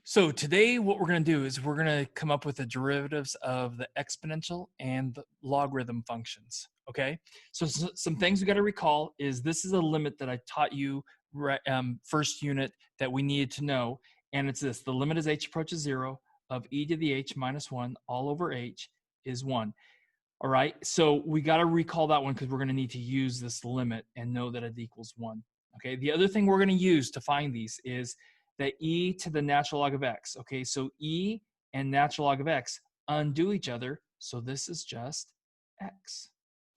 So today what we're going to do is we're going to come up with the derivatives of the exponential and the logarithm functions. Okay, so some things we got to recall is this is a limit that I taught you first unit that we needed to know, and it's this: the limit as h approaches 0 of e to the h minus 1 all over h is 1. All right, so we got to recall that one because we're going to need to use this limit and know that it equals 1. Okay, the other thing we're going to use to find these is that e to the natural log of x. Okay, so e and natural log of x undo each other, so this is just x.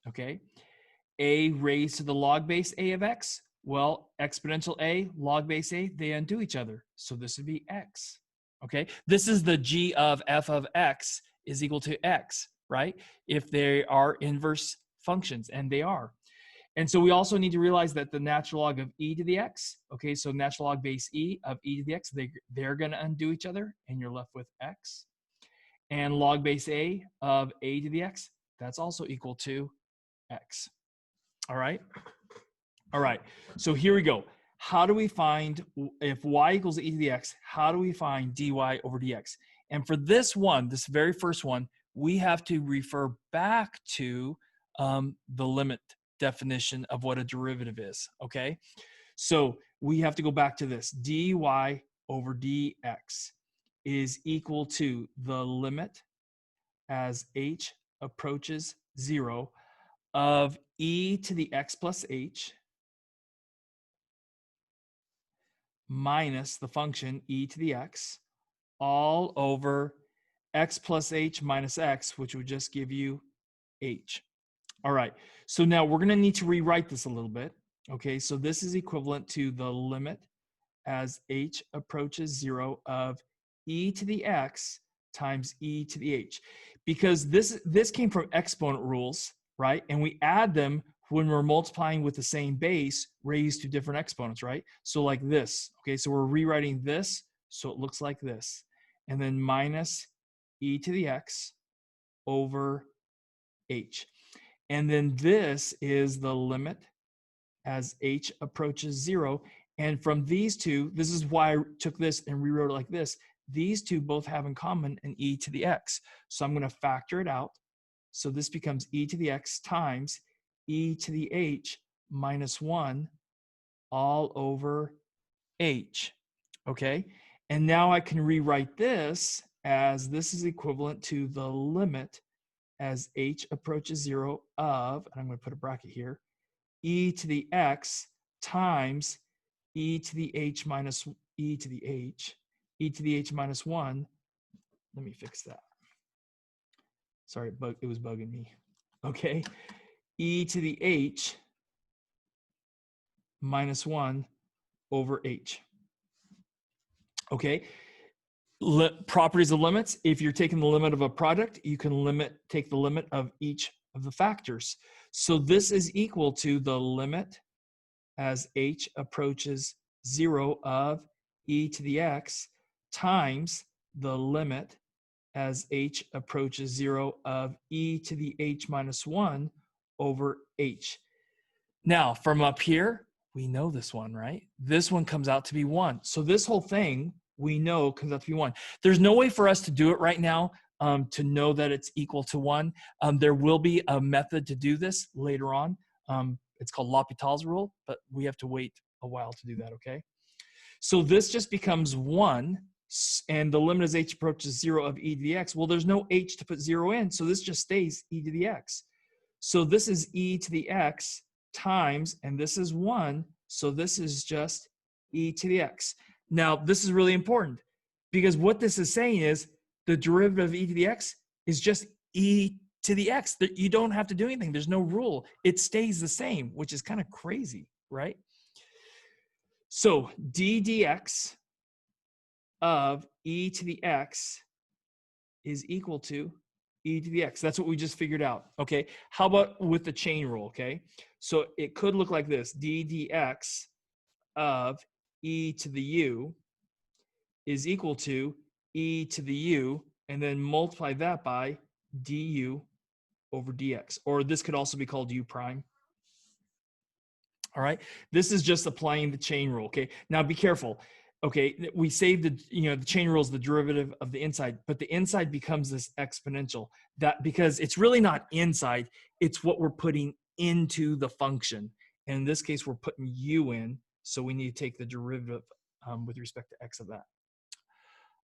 Okay, a raised to the log base a of x. Well, exponential a, log base a, they undo each other, so this would be x. Okay, this is the g of f of x is equal to x, right? If they are inverse functions, and they are. And so we also need to realize that the natural log of e to the x, okay, so natural log base e of e to the x, they're going to undo each other, and you're left with x. And log base a of a to the x, that's also equal to x. All right? All right, so here we go. How do we find, if y equals e to the x, how do we find dy over dx? And for this one, this very first one, we have to refer back to the limit definition of what a derivative is, okay? So we have to go back to this. Dy over dx is equal to the limit as h approaches 0 of e to the x plus h minus the function e to the x all over x plus h minus x, which would just give you h. All right, so now we're going to need to rewrite this a little bit. Okay, so this is equivalent to the limit as h approaches 0 of e to the x times e to the h. Because this came from exponent rules, right? And we add them when we're multiplying with the same base raised to different exponents, right? So like this. Okay, so we're rewriting this so it looks like this. And then minus e to the x over h. And then this is the limit as h approaches 0. And from these two, this is why I took this and rewrote it like this. These two both have in common an e to the x. So I'm going to factor it out. So this becomes e to the x times e to the h minus 1 all over h. Okay? And now I can rewrite this as this is equivalent to the limit as h approaches 0 of, and I'm going to put a bracket here, e to the x times e to the h minus e to the h minus 1. Let me fix that. Sorry, it was bugging me. Okay, e to the h minus 1 over h. Okay, properties of limits. If you're taking the limit of a product, you can take the limit of each of the factors. So this is equal to the limit as h approaches 0 of e to the x times the limit as h approaches 0 of e to the h minus 1 over h. Now, from up here, we know this one, right? This one comes out to be 1. So this whole thing we know comes out to be 1. There's no way for us to do it right now to know that it's equal to 1. There will be a method to do this later on. It's called L'Hopital's rule, but we have to wait a while to do that, okay? So this just becomes 1, and the limit as h approaches 0 of e to the x. Well, there's no h to put 0 in, so this just stays e to the x. So this is e to the x times, and this is 1, so this is just e to the x. Now, this is really important because what this is saying is the derivative of e to the x is just e to the x. You don't have to do anything. There's no rule. It stays the same, which is kind of crazy, right? So d dx of e to the x is equal to e to the x. That's what we just figured out, okay? How about with the chain rule, okay? So it could look like this. D dx of e to the u is equal to e to the u, and then multiply that by du over dx. Or this could also be called u prime. All right, this is just applying the chain rule, okay? Now be careful. okay, we save the, the chain rule is the derivative of the inside, but the inside becomes this exponential, that because it's really not inside, it's what we're putting into the function. And in this case, we're putting u in, so we need to take the derivative with respect to x of that.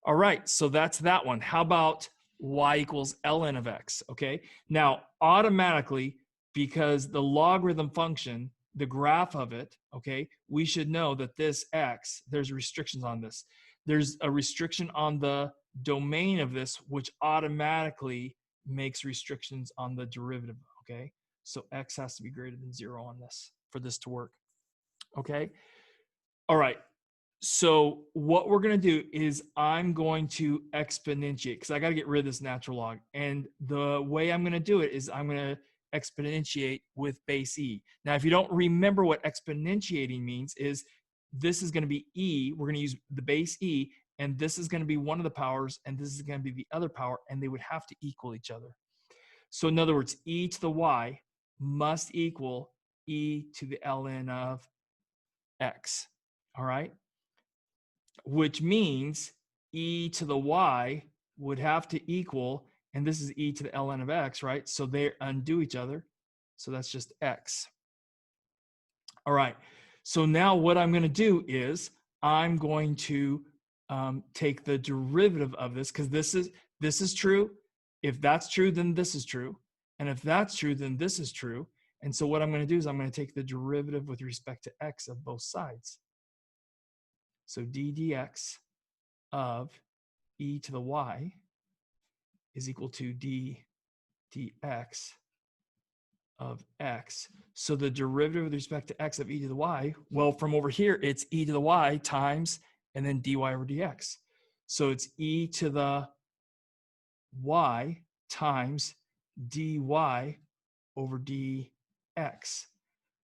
All right, so that's that one. How about y equals ln of x, okay? Now, automatically, because the logarithm function, the graph of it, okay, we should know that this x, there's restrictions on this. There's a restriction on the domain of this, which automatically makes restrictions on the derivative, okay? So x has to be greater than 0 on this for this to work, okay? All right. So what we're going to do is I'm going to exponentiate, because I got to get rid of this natural log. And the way I'm going to do it is I'm going to exponentiate with base e. Now, if you don't remember what exponentiating means, is this is going to be e. We're going to use the base e, and this is going to be one of the powers, and this is going to be the other power, and they would have to equal each other. So in other words, e to the y must equal e to the ln of x. All right? Which means e to the y would have to equal, and this is e to the ln of x, right? So they undo each other. So that's just x. All right. So now what I'm going to do is I'm going to take the derivative of this, because this is true. If that's true, then this is true. And if that's true, then this is true. And so what I'm going to do is I'm going to take the derivative with respect to x of both sides. So d dx of e to the y is equal to d dx of x. So the derivative with respect to x of e to the y, well, from over here, it's e to the y times, and then dy over dx. So it's e to the y times dy over dx,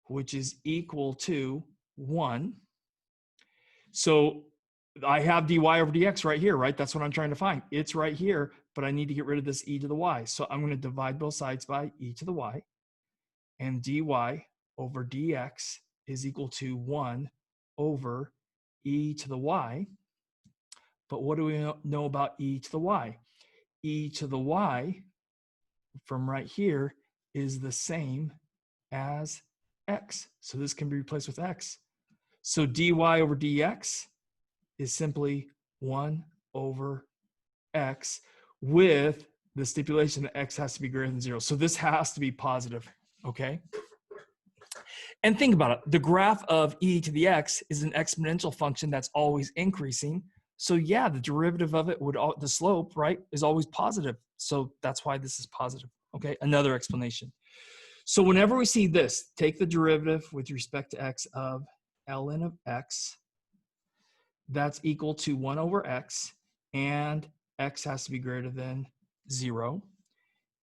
which is equal to 1. So I have dy over dx right here, right? That's what I'm trying to find. It's right here, but I need to get rid of this e to the y. So I'm going to divide both sides by e to the y, and dy over dx is equal to 1 over e to the y. But what do we know about e to the y? E to the y from right here is the same as x. So this can be replaced with x. So dy over dx is simply 1 over x, with the stipulation that x has to be greater than 0. So this has to be positive, okay? And think about it. The graph of e to the x is an exponential function that's always increasing. So yeah, the derivative of it would, the slope, right, is always positive. So that's why this is positive, okay? Another explanation. So whenever we see this, take the derivative with respect to x of ln of x, that's equal to 1 over x, and x has to be greater than 0.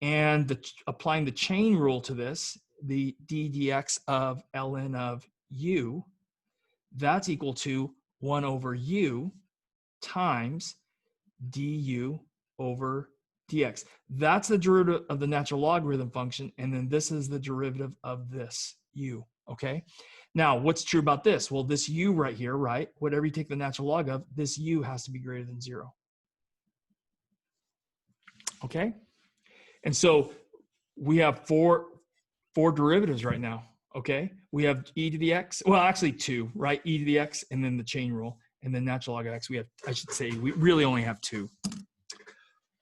And applying the chain rule to this, the d dx of ln of u, that's equal to 1 over u times du over dx. That's the derivative of the natural logarithm function, and then this is the derivative of this u, okay? Now, what's true about this? Well, this u right here, right? Whatever you take the natural log of, this u has to be greater than 0. Okay? And so we have four derivatives right now, okay? We have e to the x, well, actually 2, right? E to the x, and then the chain rule, and then natural log of x. We have, I should say, we really only have 2.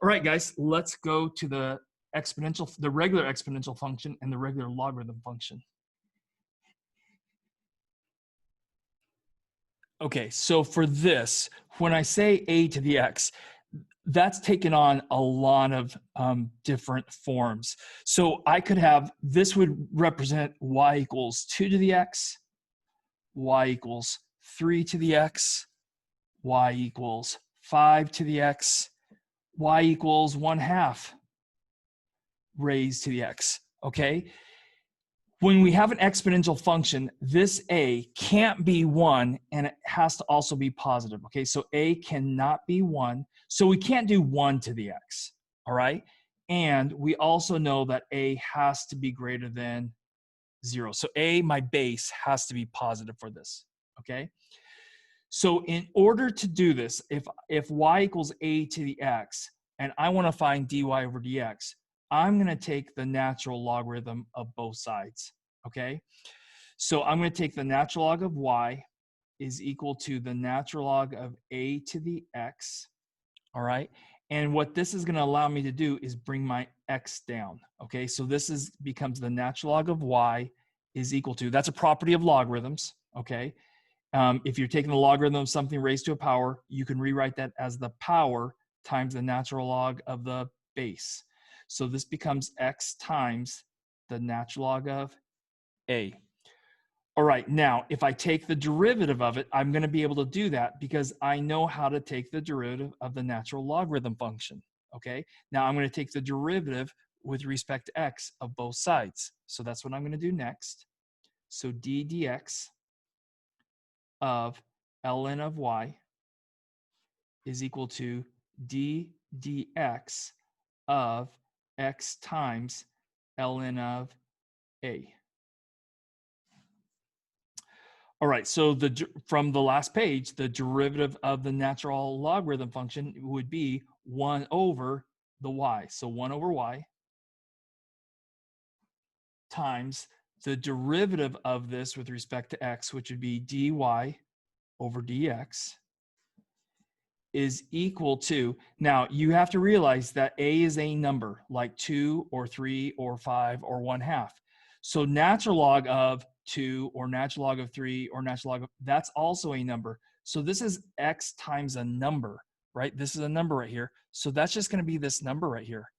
All right, guys, let's go to the exponential, the regular exponential function and the regular logarithm function. Okay, so for this, when I say a to the x, that's taken on a lot of different forms. So I could have, this would represent y equals 2 to the x, y equals 3 to the x, y equals 5 to the x, y equals 1/2 raised to the x, okay? When we have an exponential function, this a can't be 1, and it has to also be positive, okay? So a cannot be 1, so we can't do 1 to the x, all right? And we also know that a has to be greater than 0. So a, my base, has to be positive for this, okay? So in order to do this, if y equals a to the x, and I want to find dy over dx, I'm going to take the natural logarithm of both sides, okay? So I'm going to take the natural log of y is equal to the natural log of a to the x, all right? And what this is going to allow me to do is bring my x down, okay? So this becomes the natural log of y is equal to, that's a property of logarithms, okay? If you're taking the logarithm of something raised to a power, you can rewrite that as the power times the natural log of the base. So this becomes x times the natural log of a. All right, now if I take the derivative of it, I'm going to be able to do that because I know how to take the derivative of the natural logarithm function. Okay, now I'm going to take the derivative with respect to x of both sides. So that's what I'm going to do next. So d dx of ln of y is equal to d dx of x times ln of a. All right, so from the last page, the derivative of the natural logarithm function would be 1 over the y. So 1 over y times the derivative of this with respect to x, which would be dy over dx, is equal to, now you have to realize that a is a number, like 2 or 3 or 5 or 1/2. So natural log of 2 or natural log of 3 or natural log of, that's also a number. So this is x times a number, right? This is a number right here. So that's just going to be this number right here,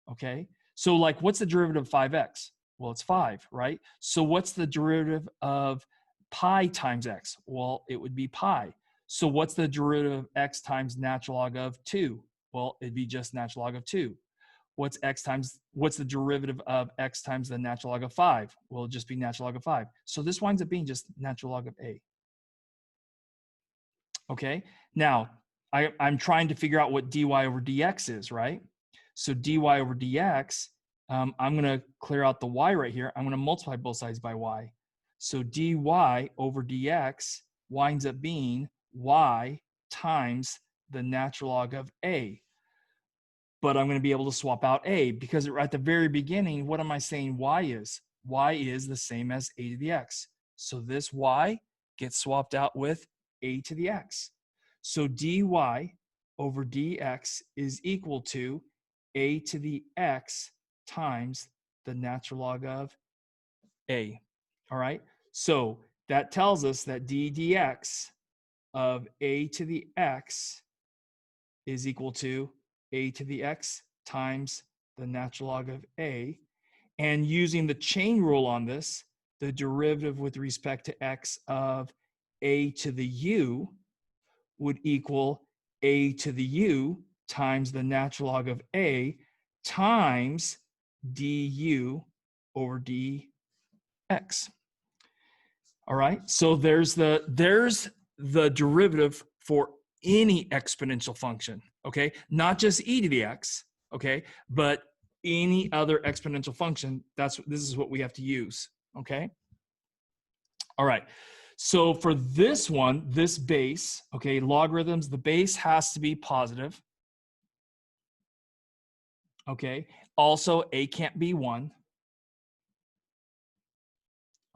okay? So like, what's the derivative of 5x? Well, it's 5, right? So what's the derivative of pi times x? Well, it would be pi. So what's the derivative of x times natural log of 2? Well, it'd be just natural log of 2. What's the derivative of x times the natural log of 5? Well, it'll just be natural log of 5. So this winds up being just natural log of a. Okay, now I'm trying to figure out what dy over dx is, right? So dy over dx, I'm going to clear out the y right here. I'm going to multiply both sides by y. So dy over dx winds up being y times the natural log of a. But I'm going to be able to swap out a because at the very beginning, what am I saying y is? Y is the same as a to the x. So this y gets swapped out with a to the x. So dy over dx is equal to a to the x times the natural log of a. All right. So that tells us that d dx of a to the x is equal to a to the x times the natural log of a. And using the chain rule on this, the derivative with respect to x of a to the u would equal a to the u times the natural log of a times du over dx. All right, so there's the derivative for any exponential function, okay? Not just e to the x, okay? But any other exponential function, this is what we have to use, okay? All right, so for this one, this base, okay, logarithms, the base has to be positive, okay? Also, a can't be 1,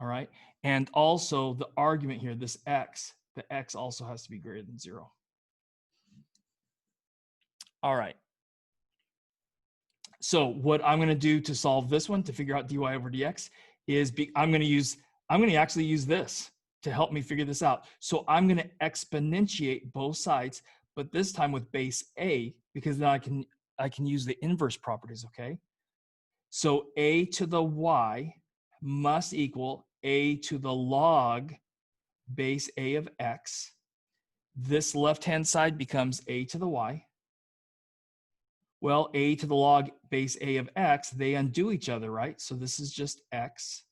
all right? And also the argument here, this x, the x also has to be greater than 0. All right. So what I'm going to do to solve this one, to figure out dy over dx, is I'm going to actually use this to help me figure this out. So I'm going to exponentiate both sides, but this time with base a, because then I can use the inverse properties, okay? So a to the y must equal a to the log base a of x. This left-hand side becomes a to the y. Well, a to the log base a of x, they undo each other, right? So this is just x.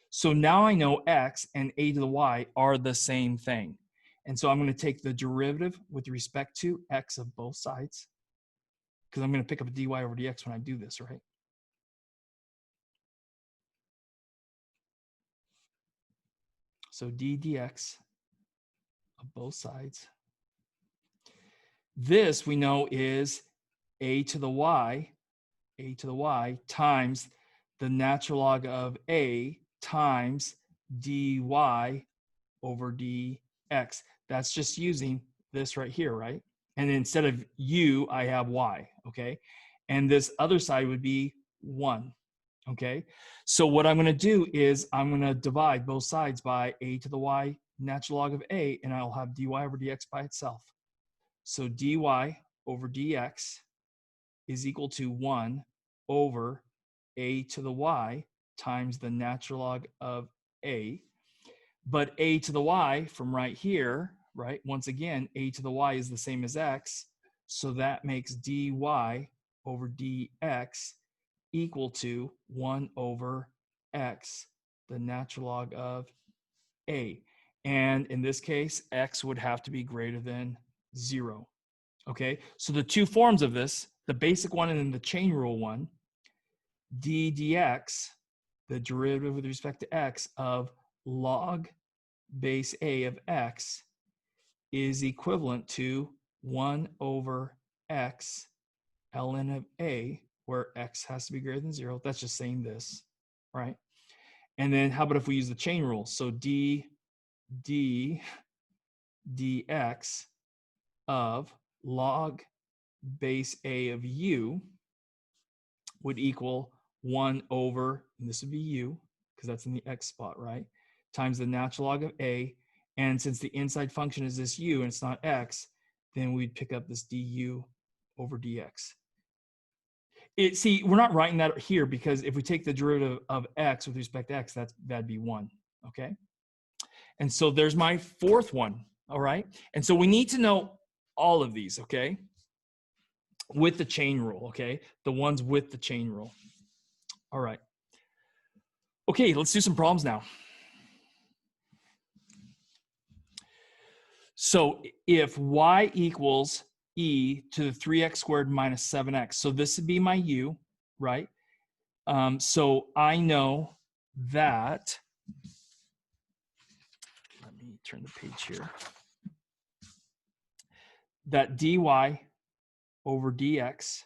So now I know x and a to the y are the same thing. And so I'm going to take the derivative with respect to x of both sides, because I'm going to pick up a dy over dx when I do this, right? So d dx of both sides. This we know is a to the y times the natural log of a times dy over dx. That's just using this right here, right? And instead of u, I have y, okay? And this other side would be 1, okay? So what I'm going to do is I'm going to divide both sides by a to the y natural log of a, and I'll have dy over dx by itself. So dy over dx is equal to 1 over a to the y times the natural log of a. But a to the y from right here, right? Once again, a to the y is the same as x. So that makes dy over dx equal to 1 over x, the natural log of a. And in this case, x would have to be greater than 0. Okay, so the two forms of this, the basic one and then the chain rule one, d dx, the derivative with respect to x of log base a of x, is equivalent to 1 over x ln of a, where x has to be greater than 0. That's just saying this, right? And then how about if we use the chain rule? So d dx of log base a of u would equal 1 over, and this would be u, because that's in the x spot, right? Times the natural log of a. And since the inside function is this u and it's not x, then we'd pick up this du over dx. See, we're not writing that here because if we take the derivative of x with respect to x, that'd be 1, okay? And so there's my fourth one, all right? And so we need to know all of these, okay? With the chain rule, okay? The ones with the chain rule. All right. Okay, let's do some problems now. So if y equals e to the 3x squared minus 7x, so this would be my u, right? So I know that, let me turn the page here, that dy over dx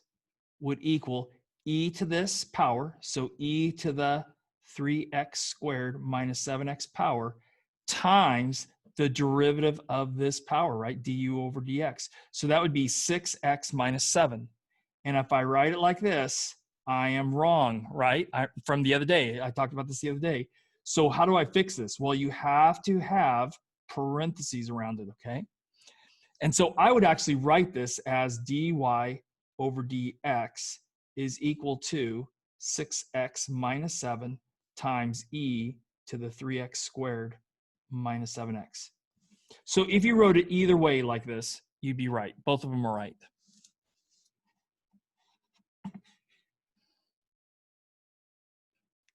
would equal e to this power, so e to the 3x squared minus 7x power times the derivative of this power, right? Du over dx. So that would be 6x minus 7. And if I write it like this, I am wrong, right? From the other day, I talked about this the other day. So how do I fix this? Well, you have to have parentheses around it, okay? And so I would actually write this as dy over dx is equal to 6x minus 7 times e to the 3x squared minus 7x. So if you wrote it either way like this, you'd be right. Both of them are right.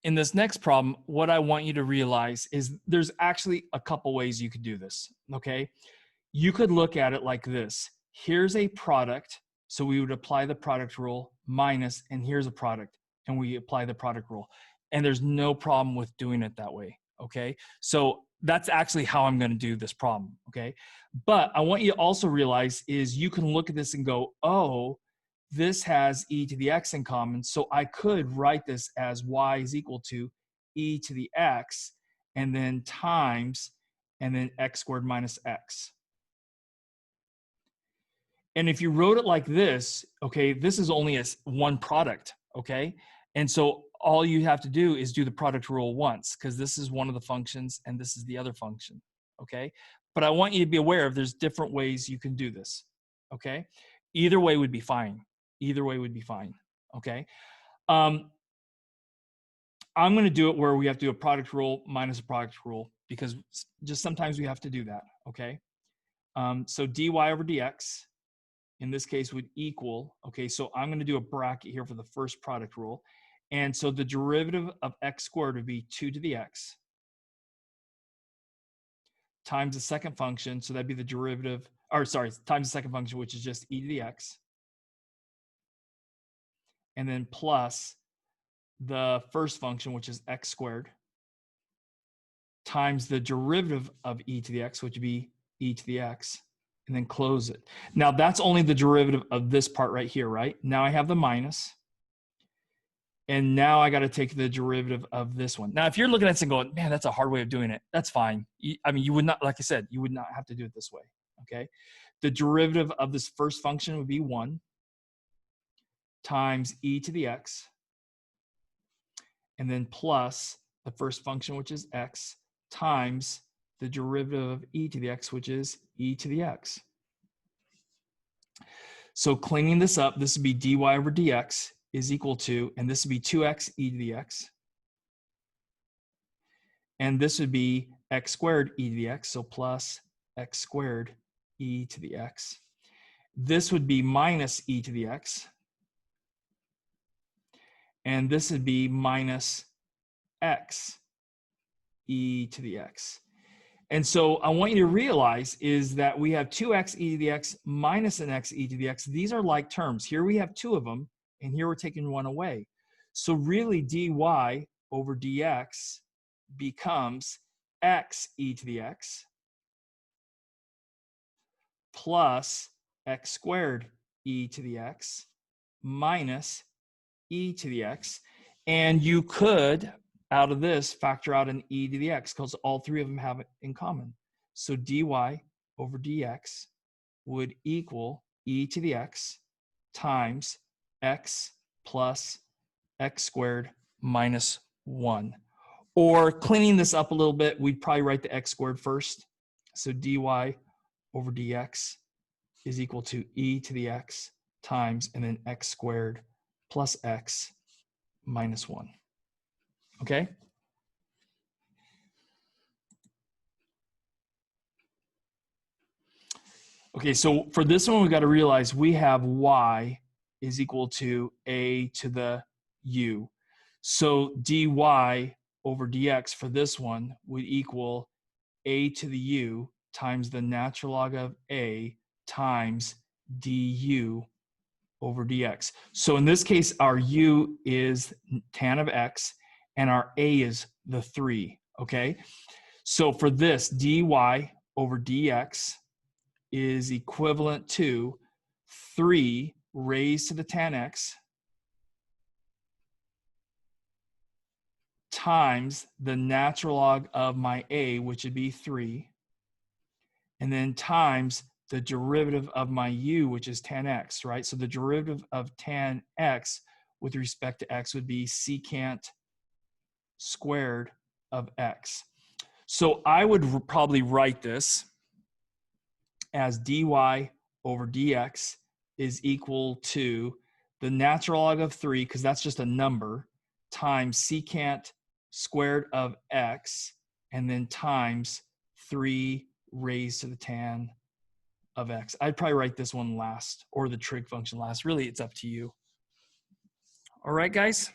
In this next problem, what I want you to realize is there's actually a couple ways you could do this, okay? You could look at it like this. Here's a product, so we would apply the product rule minus, and here's a product, and we apply the product rule. And there's no problem with doing it that way, okay? So that's actually how I'm going to do this problem, okay? But I want you to also realize is you can look at this and go, oh, this has e to the x in common, so I could write this as y is equal to e to the x, and then times, and then x squared minus x. And if you wrote it like this, okay, this is only one product, okay? And so all you have to do is do the product rule once, because this is one of the functions and this is the other function, okay? But I want you to be aware of there's different ways you can do this, okay? Either way would be fine. Either way would be fine, okay? I'm going to do it where we have to do a product rule minus a product rule, because just sometimes we have to do that, okay? So dy over dx, in this case, would equal, okay, so I'm going to do a bracket here for the first product rule. And so the derivative of x squared would be 2 to the x times the second function, so that'd be the derivative, or sorry, times the second function, which is just e to the x, and then plus the first function, which is x squared, times the derivative of e to the x, which would be e to the x, and then close it. Now that's only the derivative of this part right here, right? Now I have the minus. And now I got to take the derivative of this one. Now, if you're looking at this and going, man, that's a hard way of doing it, that's fine. I mean, you would not, like I said, you would not have to do it this way, okay? The derivative of this first function would be 1 times e to the x, and then plus the first function, which is x, times the derivative of e to the x, which is e to the x. So cleaning this up, this would be dy over dx is equal to, and this would be 2x e to the x. And this would be x squared e to the x, so plus x squared e to the x. This would be minus e to the x. And this would be minus x e to the x. And so I want you to realize is that we have 2x e to the x minus an x e to the x. These are like terms. Here we have two of them, and here we're taking one away. So really dy over dx becomes x e to the x plus x squared e to the x minus e to the x. And you could, out of this, factor out an e to the x because all three of them have it in common. So dy over dx would equal e to the x times x plus x squared minus 1. Or cleaning this up a little bit, we'd probably write the x squared first. So dy over dx is equal to e to the x times, and then x squared plus x minus 1. Okay? Okay, so for this one, we've got to realize we have y is equal to a to the u. So dy over dx for this one would equal a to the u times the natural log of a times du over dx. So in this case, our u is tan of x, and our a is the 3, okay? So for this, dy over dx is equivalent to 3 raised to the tan x times the natural log of my a, which would be 3, and then times the derivative of my u, which is tan x, right? So the derivative of tan x with respect to x would be secant squared of x. So I would probably write this as dy over dx is equal to the natural log of 3, because that's just a number, times secant squared of x, and then times 3 raised to the tan of x. I'd probably write this one last, or the trig function last. Really, it's up to you. All right, guys?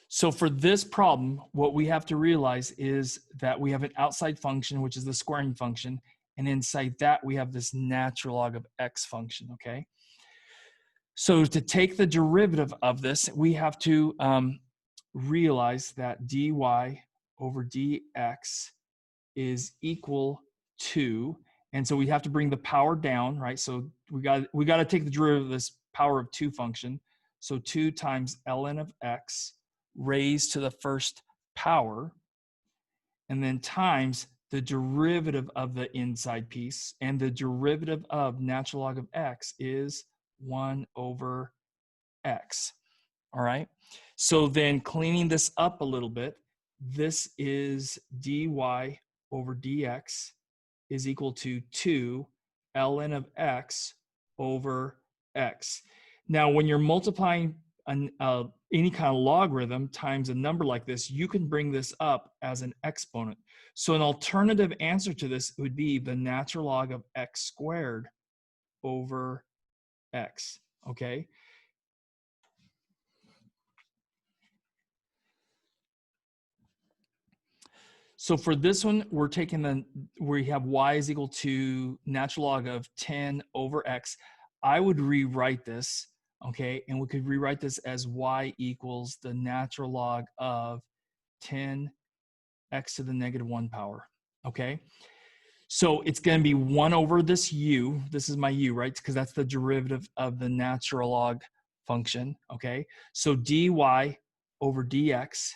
So for this problem, what we have to realize is that we have an outside function, which is the squaring function, and inside that we have this natural log of x function, okay? So to take the derivative of this, we have to realize that dy over dx is equal to, and so we have to bring the power down, right? So we got to take the derivative of this power of 2 function. So 2 times ln of x raised to the first power, and then times the derivative of the inside piece, and the derivative of natural log of x is 1 over x. All right. So then cleaning this up a little bit, this is dy over dx is equal to 2 ln of x over x. Now, when you're multiplying any kind of logarithm times a number like this, you can bring this up as an exponent. So an alternative answer to this would be the natural log of x squared over x, okay? So for this one, we're taking we have y is equal to natural log of 10 over x. I would rewrite this, okay? And we could rewrite this as y equals the natural log of 10 x to the negative 1 power, okay? So it's going to be 1 over this u. This is my u, right? Because that's the derivative of the natural log function, okay? So dy over dx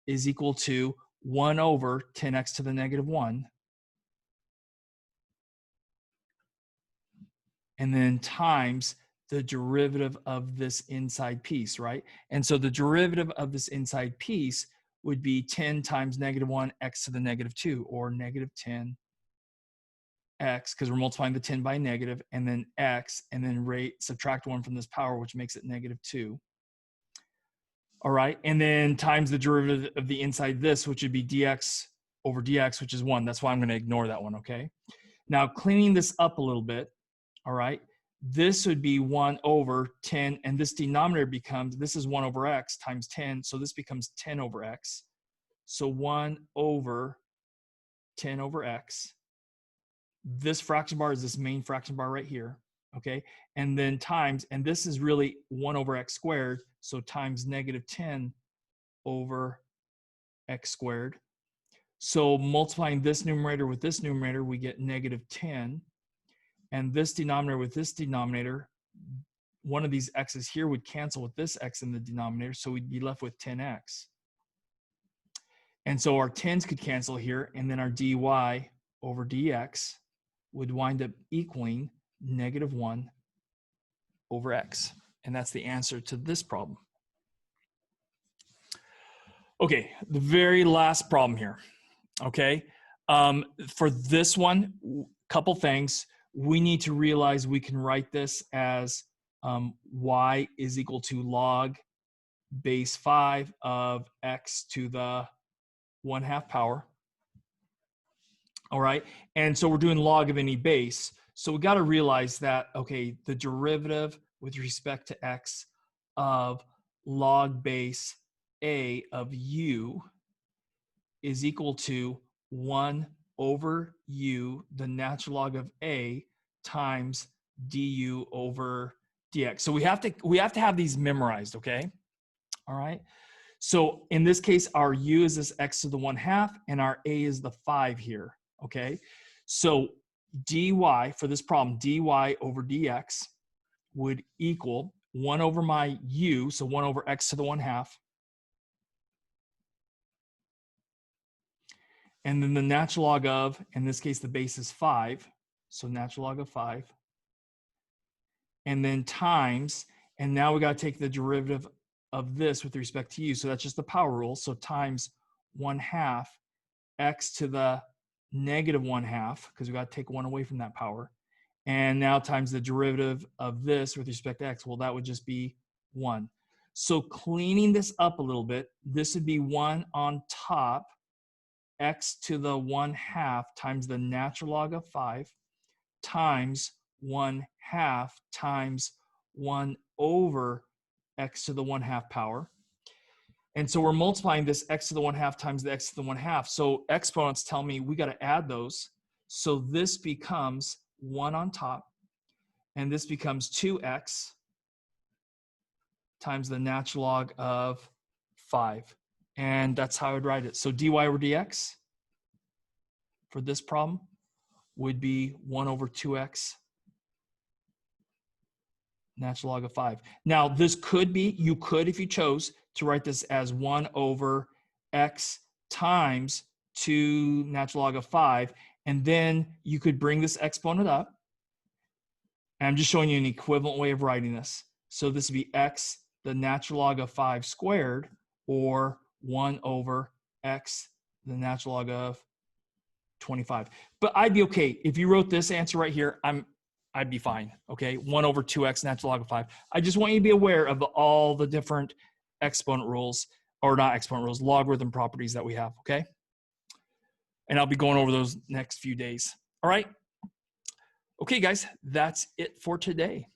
is equal to 1 over 10x to the negative 1. And then times the derivative of this inside piece, right? And so the derivative of this inside piece would be 10 times negative 1 x to the negative 2, or negative 10 x, because we're multiplying the 10 by negative, and then x, and then subtract 1 from this power, which makes it negative 2. All right, and then times the derivative of the inside this, which would be dx over dx, which is 1. That's why I'm going to ignore that one, okay? Now, cleaning this up a little bit, all right, this would be 1 over 10, and this denominator becomes, this is 1 over x times 10, so this becomes 10 over x. So 1 over 10 over x. This fraction bar is this main fraction bar right here, okay? And then times, and this is really 1 over x squared, so times negative 10 over x squared. So multiplying this numerator with this numerator, we get negative 10. And this denominator with this denominator, one of these x's here would cancel with this x in the denominator, so we'd be left with 10x. And so our 10s could cancel here, and then our dy over dx would wind up equaling negative 1 over x. And that's the answer to this problem. Okay, the very last problem here, okay? For this one, couple things. We need to realize we can write this as y is equal to log base 5 of x to the 1/2 power. All right, and so we're doing log of any base. So we got to realize that, okay, the derivative with respect to x of log base a of u is equal to 1 over u, the natural log of a, times du over dx. So we have to have these memorized, okay? All right. So in this case, our u is this x to the 1/2, and our a is the 5 here, okay? So dy for this problem, dy over dx would equal 1 over my u, so 1 over x to the 1/2, and then the natural log of, in this case, the base is 5, so natural log of 5, and then times, and now we got to take the derivative of this with respect to u, so that's just the power rule, so times 1/2 x to the negative 1/2, because we got to take 1 away from that power, and now times the derivative of this with respect to x, well, that would just be 1. So cleaning this up a little bit, this would be 1 on top, x to the 1/2 times the natural log of 5 times 1/2 times 1 over x to the 1/2 power. And so we're multiplying this x to the 1/2 times the x to the 1/2. So exponents tell me we got to add those. So this becomes 1 on top, and this becomes 2x times the natural log of 5. And that's how I would write it. So dy over dx for this problem would be 1 over 2x natural log of 5. Now, this could be, you could, if you chose, to write this as 1 over x times 2 natural log of 5, and then you could bring this exponent up. And I'm just showing you an equivalent way of writing this. So this would be x, the natural log of 5 squared, or 1 over x, the natural log of 25. But I'd be okay. If you wrote this answer right here, I'd be fine, okay? 1 over 2x natural log of 5. I just want you to be aware of all the different exponent rules, or not exponent rules, logarithm properties that we have, okay? And I'll be going over those next few days. All right? Okay, guys, that's it for today.